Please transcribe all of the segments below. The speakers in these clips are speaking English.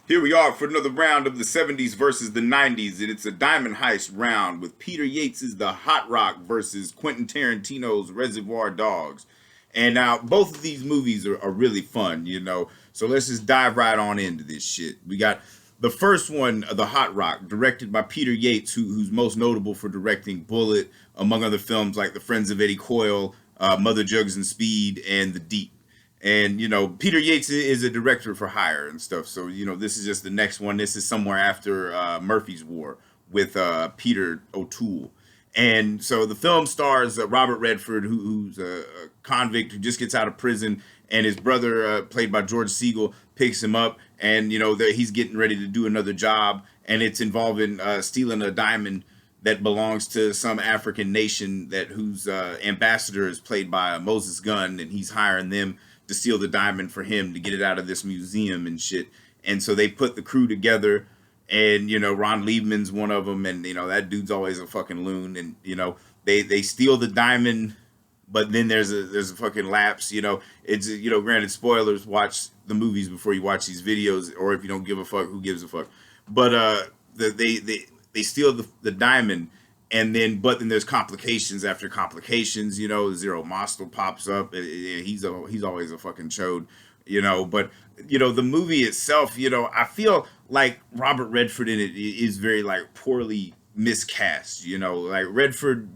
Here we are for another round of the 70s versus the 90s, and it's a diamond heist round with Peter Yates' The Hot Rock versus Quentin Tarantino's Reservoir Dogs. And now, both of these movies are really fun, so let's just dive right on into this shit. We got the first one, The Hot Rock, directed by Peter Yates, who's most notable for directing Bullet, among other films like The Friends of Eddie Coyle, Mother Jugs and Speed, and The Deep. And Peter Yates is a director for hire and stuff. So this is just the next one. This is somewhere after Murphy's War with Peter O'Toole. And so the film stars Robert Redford, who's a convict who just gets out of prison, and his brother, played by George Segal, picks him up, and he's getting ready to do another job, and it's involving stealing a diamond that belongs to some African nation whose ambassador is played by Moses Gunn, and he's hiring them to steal the diamond for him to get it out of this museum and shit. And so they put the crew together, and Ron Liebman's one of them, and that dude's always a fucking loon. And they steal the diamond, but then there's a fucking lapse. It's granted, spoilers. Watch the movies before you watch these videos, or if you don't give a fuck, who gives a fuck? But they steal the diamond, and then there's complications after complications. Zero Mostel pops up. He's always a fucking chode. But the movie itself, I feel like Robert Redford in it is very like poorly miscast. Like Redford,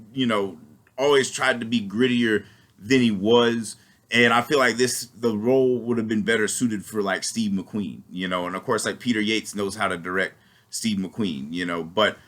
always tried to be grittier than he was. And I feel like the role would have been better suited for like Steve McQueen, and of course like Peter Yates knows how to direct Steve McQueen, but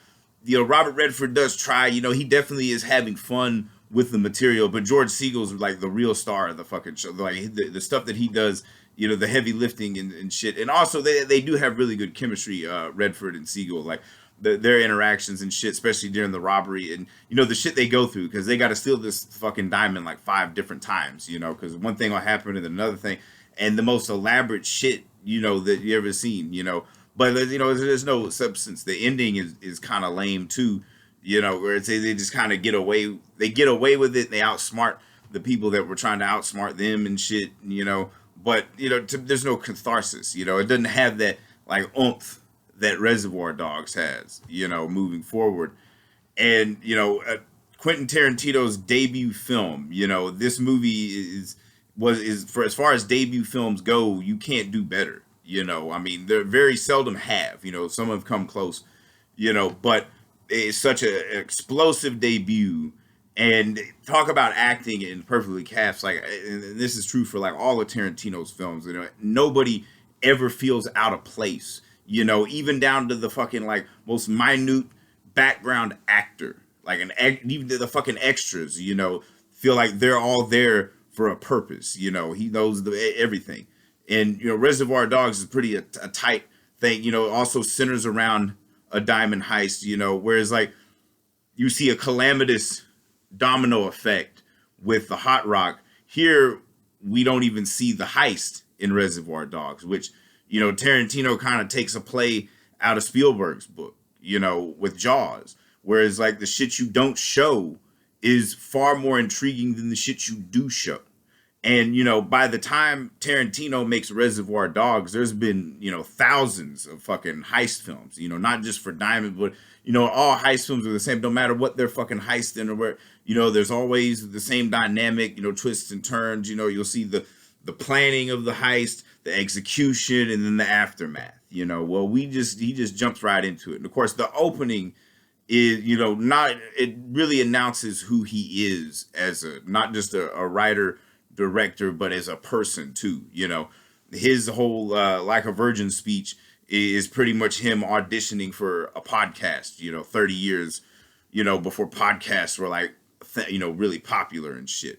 Robert Redford does try. He definitely is having fun with the material, but George Segal's like the real star of the fucking show. Like the stuff that he does, the heavy lifting and shit. And also they do have really good chemistry, Redford and Segal, like their interactions and shit, especially during the robbery and the shit they go through, because they got to steal this fucking diamond like 5 different times, because one thing will happen and another thing, and the most elaborate shit that you ever seen, but there's no substance. The ending is kind of lame too, where it's they just kind of get away. They get away with it. They outsmart the people that were trying to outsmart them and shit, But there's no catharsis. It doesn't have that like oomph that Reservoir Dogs has. Moving forward, and Quentin Tarantino's debut film. This movie is for as far as debut films go, you can't do better. I mean, they're very seldom have. Some have come close. But it's such an explosive debut, and talk about acting and perfectly cast. Like, and this is true for like all of Tarantino's films. Nobody ever feels out of place. Even down to the fucking like most minute background actor, like even the fucking extras. Feel like they're all there for a purpose. He knows everything. And Reservoir Dogs is pretty a tight thing. Also centers around a diamond heist. Whereas like you see a calamitous domino effect with the Hot Rock. Here we don't even see the heist in Reservoir Dogs, which Tarantino kind of takes a play out of Spielberg's book. With Jaws. Whereas like the shit you don't show is far more intriguing than the shit you do show. And, by the time Tarantino makes Reservoir Dogs, there's been, thousands of fucking heist films, not just for Diamond, but, all heist films are the same. No matter what they're fucking heisting or where, there's always the same dynamic, twists and turns. You'll see the planning of the heist, the execution, and then the aftermath. Well, he just jumps right into it. And of course, the opening is, it really announces who he is as not just a writer, director, but as a person too. His whole like a virgin speech is pretty much him auditioning for a podcast 30 years before podcasts were like really popular and shit.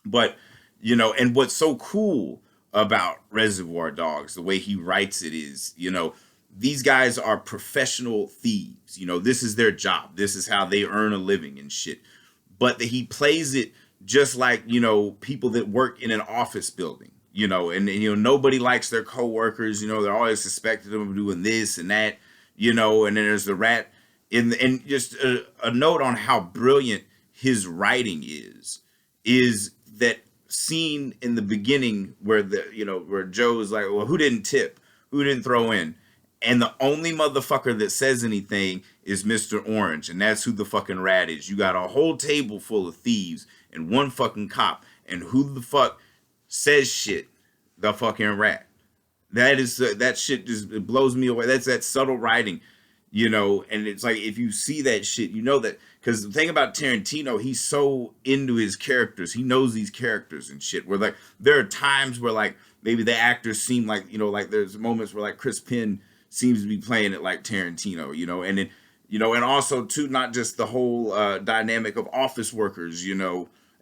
But and what's so cool about Reservoir Dogs, the way he writes it is, these guys are professional thieves. This is their job, this is how they earn a living and shit. But he plays it just like, people that work in an office building, and nobody likes their coworkers, they're always suspected of doing this and that, and then there's the rat and just a note on how brilliant his writing is that scene in the beginning where where Joe is like, well, who didn't tip? Who didn't throw in? And the only motherfucker that says anything is Mr. Orange, and that's who the fucking rat is. You got a whole table full of thieves and one fucking cop, and who the fuck says shit? The fucking rat. That is that shit just, it blows me away. That's that subtle writing, and it's like if you see that shit, you know that, because the thing about Tarantino, he's so into his characters. He knows these characters and shit. Where like there are times where like maybe the actors seem like, like there's moments where like Chris Penn seems to be playing it like Tarantino, and then, and also too, not just the whole dynamic of office workers,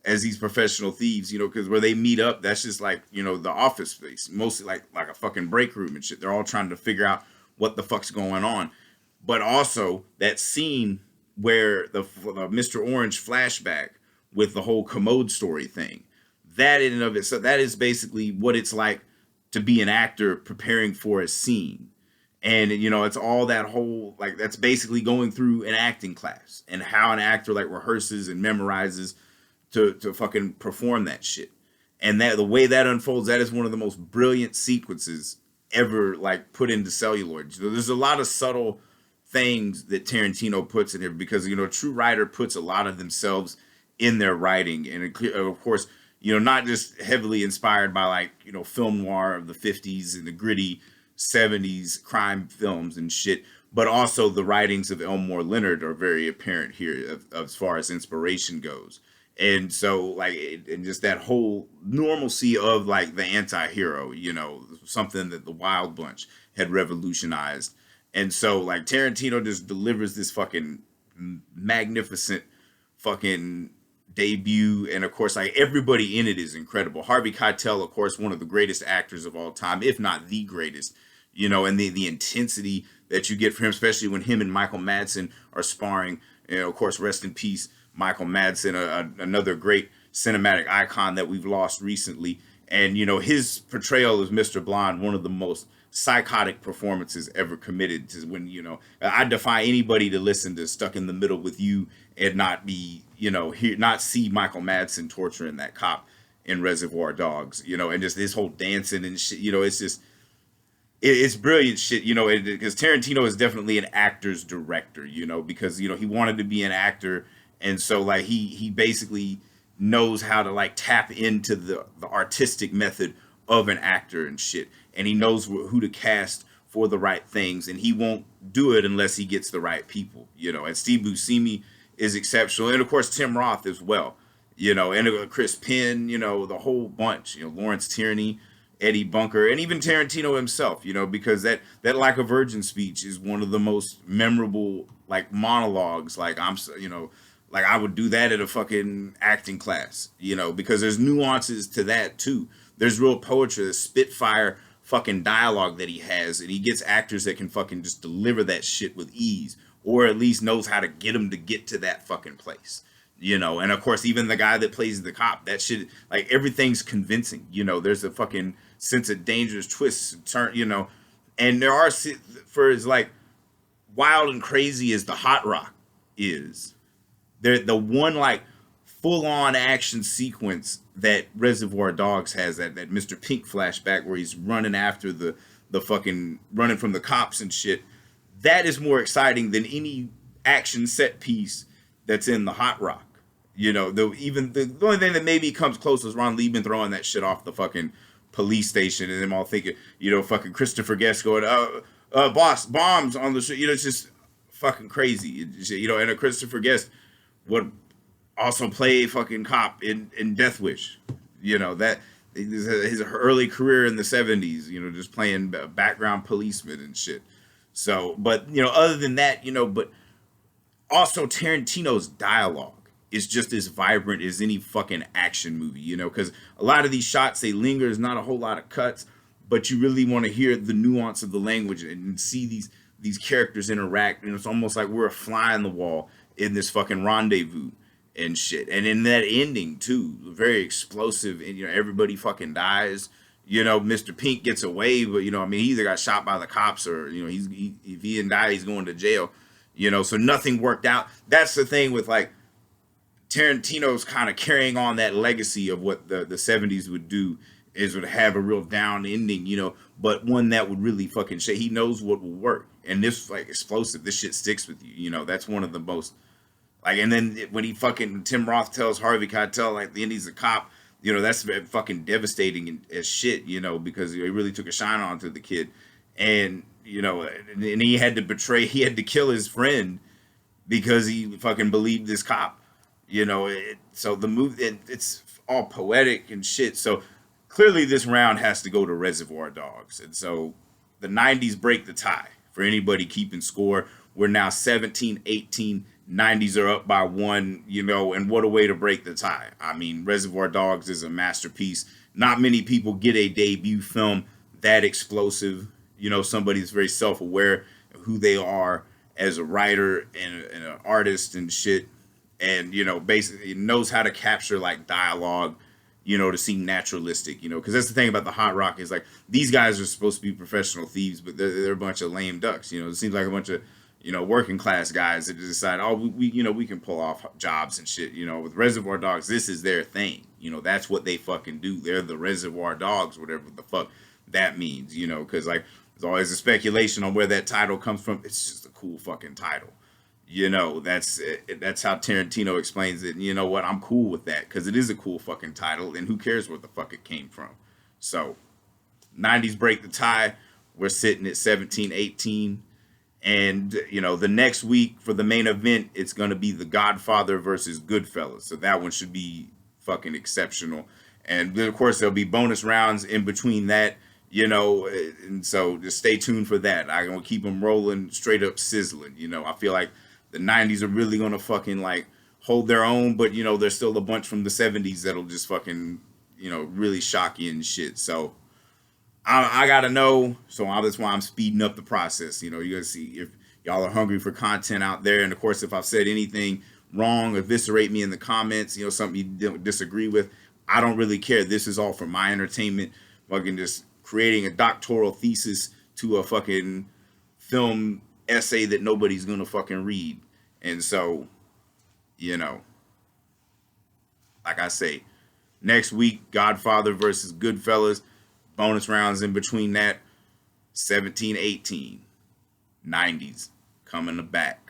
as these professional thieves, because where they meet up, that's just like, the office space, mostly like a fucking break room and shit. They're all trying to figure out what the fuck's going on. But also that scene where the Mr. Orange flashback with the whole commode story thing, that in and of itself, that is basically what it's like to be an actor preparing for a scene. And, it's all that whole, like, that's basically going through an acting class and how an actor like rehearses and memorizes to fucking perform that shit. And that the way that unfolds, that is one of the most brilliant sequences ever, like, put into celluloid. There's a lot of subtle things that Tarantino puts in here because, a true writer puts a lot of themselves in their writing. And of course, not just heavily inspired by like, film noir of the 50s and the gritty 70s crime films and shit, but also the writings of Elmore Leonard are very apparent here as far as inspiration goes. And so like, and just that whole normalcy of like the anti-hero, something that the Wild Bunch had revolutionized. And so like Tarantino just delivers this fucking magnificent fucking debut, and of course like everybody in it is incredible. Harvey Keitel, of course, one of the greatest actors of all time, if not the greatest, and the intensity that you get from him, especially when him and Michael Madsen are sparring. Of course, rest in peace Michael Madsen, another great cinematic icon that we've lost recently. And his portrayal as Mr. Blonde, one of the most psychotic performances ever committed. To when I defy anybody to listen to Stuck in the Middle with You and not be not see Michael Madsen torturing that cop in Reservoir Dogs, and just this whole dancing and shit, it's just it's brilliant shit, because Tarantino is definitely an actor's director, because he wanted to be an actor, and so like he basically knows how to like tap into the artistic method of an actor and shit, and he knows who to cast for the right things, and he won't do it unless he gets the right people, and Steve Buscemi is exceptional, and of course Tim Roth as well, and Chris Penn, the whole bunch, Lawrence Tierney, Eddie Bunker, and even Tarantino himself, because that Like a Virgin speech is one of the most memorable like monologues. Like like I would do that at a fucking acting class, because there's nuances to that too. There's real poetry, the spitfire fucking dialogue that he has, and he gets actors that can fucking just deliver that shit with ease, or at least knows how to get them to get to that fucking place. And of course, even the guy that plays the cop, that shit, like everything's convincing. There's a fucking sense of dangerous twists and turn, and there are, for as like wild and crazy as the Hot Rock is, the one like full on action sequence that Reservoir Dogs has, that Mr. Pink flashback where he's running after the fucking running from the cops and shit. That is more exciting than any action set piece that's in the Hot Rock. The only thing that maybe comes close is Ron Liebman throwing that shit off the fucking police station, and them all thinking, fucking Christopher Guest going, boss, bombs on the shit. It's just fucking crazy. And a Christopher Guest would also play fucking cop in Death Wish. That his early career in the 70s, just playing background policeman and shit. So, but, other than that, but also Tarantino's dialogue is just as vibrant as any fucking action movie, because a lot of these shots, they linger, there's not a whole lot of cuts, but you really want to hear the nuance of the language and see these characters interact, and it's almost like we're a fly on the wall in this fucking rendezvous and shit. And in that ending too, very explosive, and everybody fucking dies. Mr. Pink gets away, but he either got shot by the cops or if he didn't die, he's going to jail. So nothing worked out. That's the thing with like Tarantino's kind of carrying on that legacy of what the 70s would do is would have a real down ending, but one that would really fucking shake. He knows what will work, and this like explosive. This shit sticks with you. That's one of the most like. And then when he fucking Tim Roth tells Harvey Keitel like the end he's a cop, that's fucking devastating as shit. Because he really took a shine onto the kid, and and he had to betray. He had to kill his friend because he fucking believed this cop. So the movie it's all poetic and shit. So clearly this round has to go to Reservoir Dogs. And so the 90s break the tie for anybody keeping score. We're now 17-18. 90s are up by 1, and what a way to break the tie. I mean, Reservoir Dogs is a masterpiece. Not many people get a debut film that explosive. Somebody that's very self-aware of who they are as a writer and an artist and shit. And, basically knows how to capture like dialogue, to seem naturalistic, because that's the thing about the Hot Rock is like these guys are supposed to be professional thieves, but they're a bunch of lame ducks. It seems like a bunch of, working class guys that decide, oh, we can pull off jobs and shit. With Reservoir Dogs, this is their thing. That's what they fucking do. They're the Reservoir Dogs, whatever the fuck that means, because like there's always a speculation on where that title comes from. It's just a cool fucking title. That's how Tarantino explains it. And you know what? I'm cool with that because it is a cool fucking title, and who cares where the fuck it came from? So, 90s break the tie. We're sitting at 17-18, and the next week for the main event, it's gonna be The Godfather versus Goodfellas. So that one should be fucking exceptional. And then of course there'll be bonus rounds in between that. And so just stay tuned for that. I'm gonna keep them rolling, straight up sizzling. I feel like the 90s are really gonna fucking like hold their own, but there's still a bunch from the 70s that'll just fucking really shock you and shit. So I gotta know. So that's why I'm speeding up the process. You gotta see if y'all are hungry for content out there. And of course, if I've said anything wrong, eviscerate me in the comments. Something you don't disagree with. I don't really care. This is all for my entertainment. Fucking just creating a doctoral thesis to a fucking film essay that nobody's gonna fucking read. And so, like I say, next week, Godfather versus Goodfellas, bonus rounds in between that, 17-18, 90s coming back.